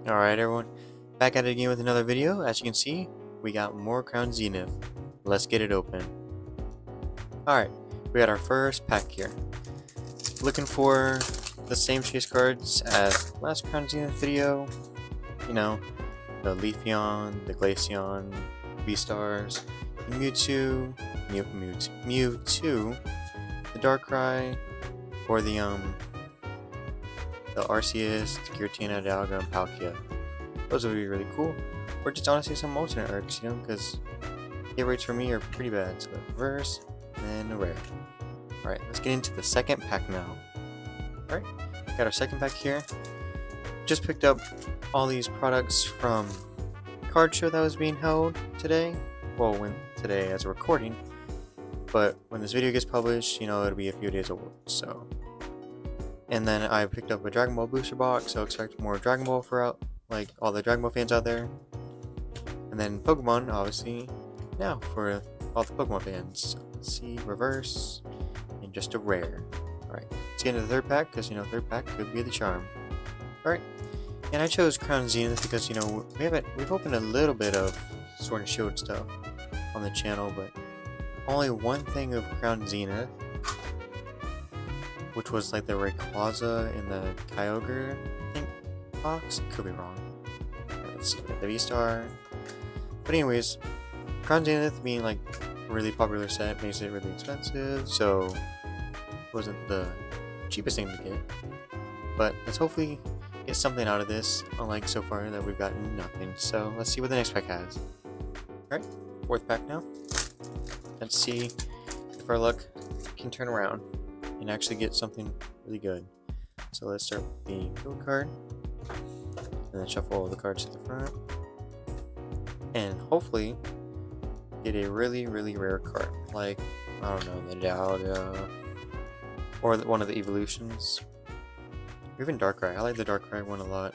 Alright everyone, back at it again with another video. As you can see, we got more Crown Zenith. Let's get it open. Alright, we got our first pack here. Looking for the same chase cards as last Crown Zenith video. You know, the Leafeon, the Glaceon, V-Stars, the Mewtwo, the Darkrai, or the Arceus, the Giratina, Dialga, and Palkia. Those would be really cool. Or just honestly some alternate arcs, you know, because hit rates for me are pretty bad. So reverse, and then a rare. Alright, let's get into the second pack now. Alright, got our second pack here. Just picked up all these products from card show that was being held today. Well, today as a recording. But when this video gets published, you know, it'll be a few days old. So, and then I picked up a Dragon Ball booster box, so expect more Dragon Ball for like all the Dragon Ball fans out there. And then Pokemon, obviously, now for all the Pokemon fans. So let's see, reverse, and just a rare. Alright, let's get into the third pack, because, you know, third pack could be the charm. Alright, and I chose Crown Zenith because, you know, we've opened a little bit of Sword and Shield stuff on the channel, but only one thing of Crown Zenith, which was like the Rayquaza and the Kyogre, I think, box. Could be wrong. Let's see, the V-Star. But anyways, Crown Zenith being like a really popular set makes it really expensive, so it wasn't the cheapest thing to get. But let's hopefully get something out of this, unlike so far that we've gotten nothing. So let's see what the next pack has. Alright, fourth pack now. Let's see if our luck can turn around and actually get something really good. So let's start with the code card, and then shuffle all the cards to the front, and hopefully get a really rare card, like, I don't know, the Dialga, or one of the evolutions, or even Darkrai. I like the Darkrai one a lot.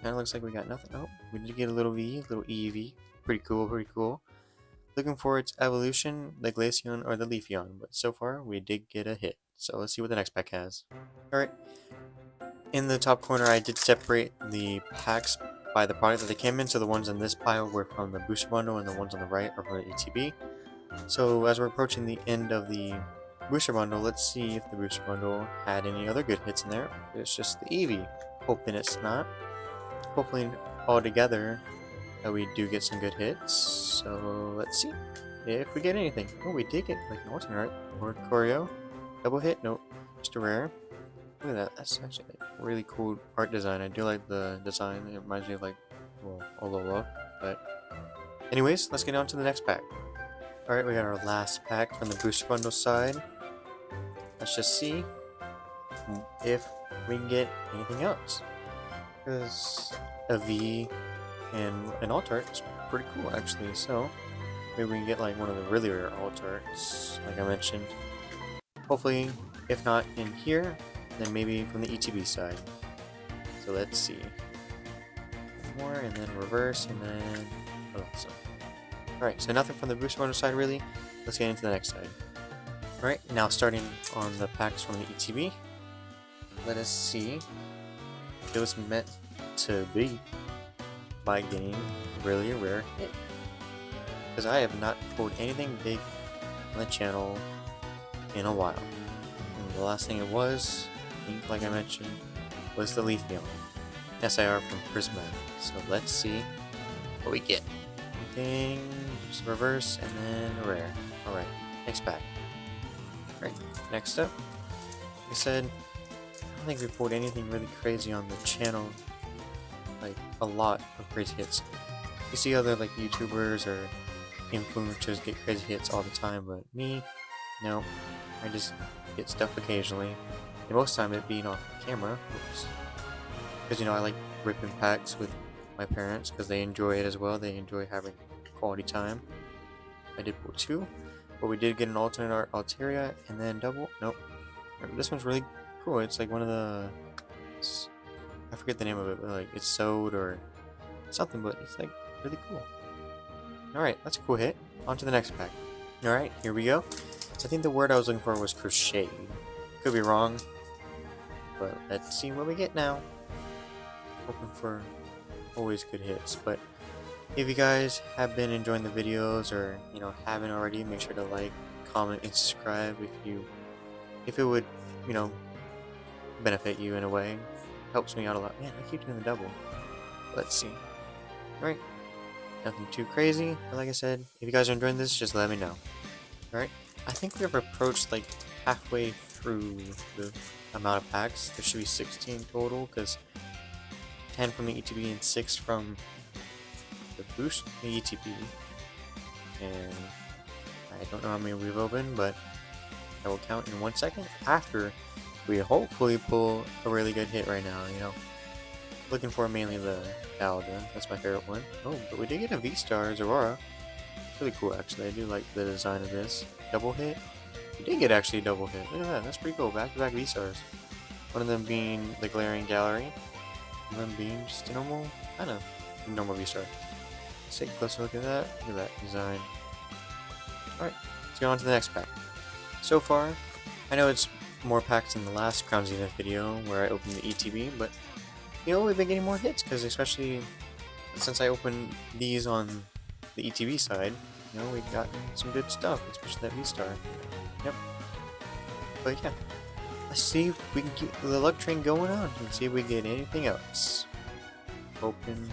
Kinda looks like we got nothing. Oh, we did get a little EV. Pretty cool. Looking for its evolution, the Glaceon or the Leafeon, but so far we did get a hit. So let's see what the next pack has. Alright, in the top corner I did separate the packs by the product that they came in, so the ones in this pile were from the booster bundle and the ones on the right are from the ETB. So as we're approaching the end of the booster bundle, let's see if the booster bundle had any other good hits in there. It's just the Eevee. Hoping it's not. Hopefully all together that we do get some good hits. So let's see if we get anything. Oh, we did get like an alternate art or Choreo. Double hit? Nope. Just a rare. Look at that. That's actually like really cool art design. I do like the design. It reminds me of like, well, Alola. But anyways, let's get on to the next pack. Alright, we got our last pack from the booster bundle side. Let's just see if we can get anything else. Because a V and an alt art is pretty cool actually, so maybe we can get like one of the really rare alt arts, like I mentioned. Hopefully, if not in here, then maybe from the ETB side. So let's see. One more, and then reverse, and then awesome. Alright, so nothing from the booster bundle side really. Let's get into the next side. Alright, now starting on the packs from the ETB. Let us see if it was meant to be by getting really a rare hit, because I have not pulled anything big on the channel in a while. And the last thing it was, I think, like I mentioned, was the Leafeon SIR from Prisma. So let's see what we get. Anything, just reverse, and then a rare. Alright, next pack. Alright, next up, like I said, I don't think we pulled anything really crazy on the channel. Like a lot of crazy hits. You see other like YouTubers or influencers get crazy hits all the time, but me, no. I just get stuff occasionally, and most of the time it being off camera, because you know I like ripping packs with my parents because they enjoy it as well. They enjoy having quality time. I did pull two, but we did get an alternate art Altaria, and then double. Nope. This one's really cool. It's like one of the, I forget the name of it, but like it's sewed or something, but it's like really cool. Alright, that's a cool hit. On to the next pack. Alright, here we go. So I think the word I was looking for was crocheted. Could be wrong, but let's see what we get now. hoping for always good hits. But if you guys have been enjoying the videos, or haven't already, make sure to like, comment, and subscribe if it would benefit you in a way. Helps me out a lot. Man, I keep doing the double. Let's see. Alright, nothing too crazy, but like I said, if you guys are enjoying this, just let me know. Alright, I think we've approached like halfway through the amount of packs. There should be 16 total, because 10 from the ETB and 6 from the boost, the ETB. And I don't know how many we've opened, but I will count in 1 second after we hopefully pull a really good hit right now, Looking for mainly the Paladin. That's my favorite one. Oh, but we did get a V-Star Aurora. It's really cool, actually. I do like the design of this. Double hit. We did get actually a double hit. Look at that. That's pretty cool. Back-to-back V-Stars. One of them being the Glaring Gallery. One of them being just a normal V-Star. Let's take a closer look at that. Look at that design. Alright, let's go on to the next pack. So far, I know it's more packs than the last Crown Zenith video where I opened the ETB, but we've been getting more hits, because especially since I opened these on the ETB side, we've gotten some good stuff, especially that V-Star. Yep. But yeah, let's see if we can keep the luck train going on and see if we get anything else. Open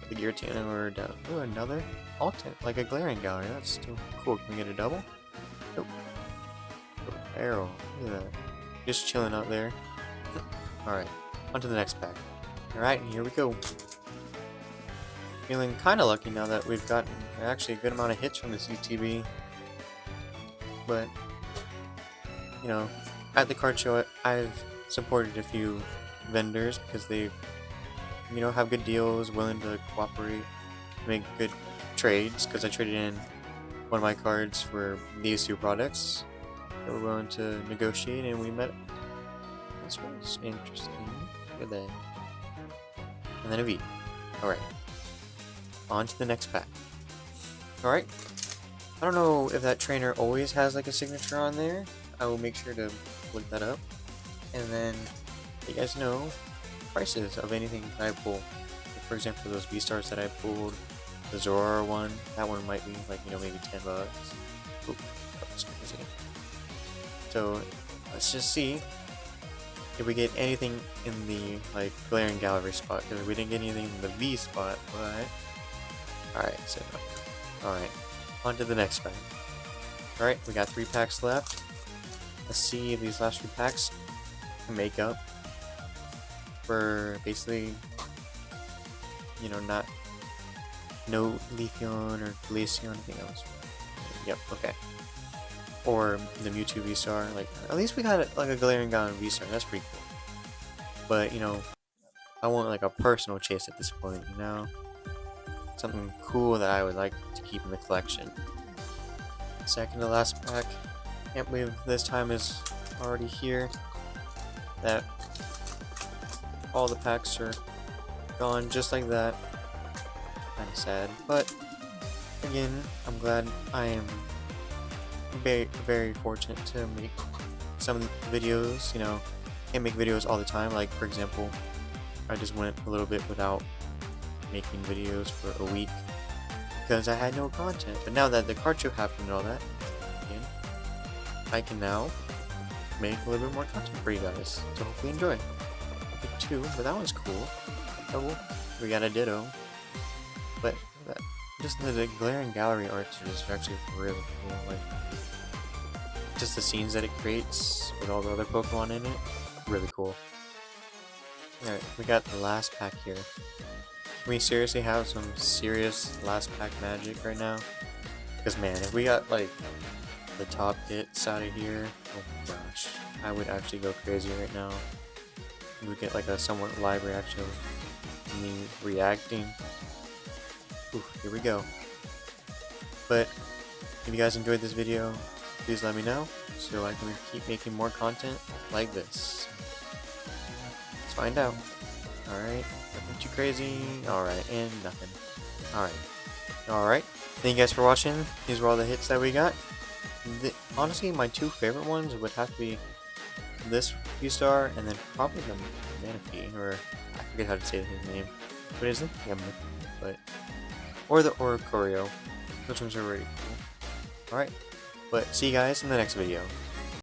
the Giratina or down. Ooh, another Altant, like a Glaring Gallery. That's still cool. Can we get a double? Nope. Oh, arrow. Look at that. Just chilling out there. Alright, on to the next pack. Alright, here we go. Feeling kind of lucky now that we've gotten actually a good amount of hits from this UTB. But, at the card show, I've supported a few vendors because they, have good deals, willing to cooperate, make good trades. Because I traded in one of my cards for these two products. They were willing to negotiate, and we met. This was interesting. Look at that. And then a V. Alright. On to the next pack. Alright. I don't know if that trainer always has like a signature on there. I will make sure to look that up. And then you guys know prices of anything that I pull. Like, for example, those V-Stars that I pulled. The Zora one. That one might be like, maybe $10. Oop, that was crazy. So let's just see if we get anything in the Glaring Gallery spot, because we didn't get anything in the V spot. But alright, so alright, on to the next pack. Alright, we got 3 packs left. Let's see if these last 3 packs can make up for basically no Leafeon or Glaceon, anything else. Yep, okay. Or the Mewtwo V-Star. At least we got like a Glaring Gallery V-Star. That's pretty cool. But I want like a personal chase at this point. Something cool that I would like to keep in the collection. Second to last pack. Can't believe this time is already here. That all the packs are gone just like that. Kind of sad, but again, I'm glad I am very, very fortunate to make some videos. Can't make videos all the time. Like, for example, I just went a little bit without making videos for a week because I had no content. But now that the card show happened and all that, again, I can now make a little bit more content for you guys. So hopefully enjoy. I picked 2, but that one's cool. Double. We got a Ditto. But just the Glaring Gallery arts are just actually really cool. Just the scenes that it creates with all the other Pokemon in it, really cool. Alright, we got the last pack here. Can we seriously have some serious last pack magic right now? Because man, if we got the top hits out of here, oh my gosh, I would actually go crazy right now. We would get a somewhat live reaction of me reacting. Ooh, here we go. But if you guys enjoyed this video, please let me know so I can keep making more content like this. Let's find out. Alright, nothing too crazy. Alright, and nothing. Alright. Thank you guys for watching. These were all the hits that we got. Honestly, my 2 favorite ones would have to be this V-Star and then probably the Manaphy, or I forget how to say his name. But isn't him? But or choreo. Those ones are really cool. Alright. But see you guys in the next video.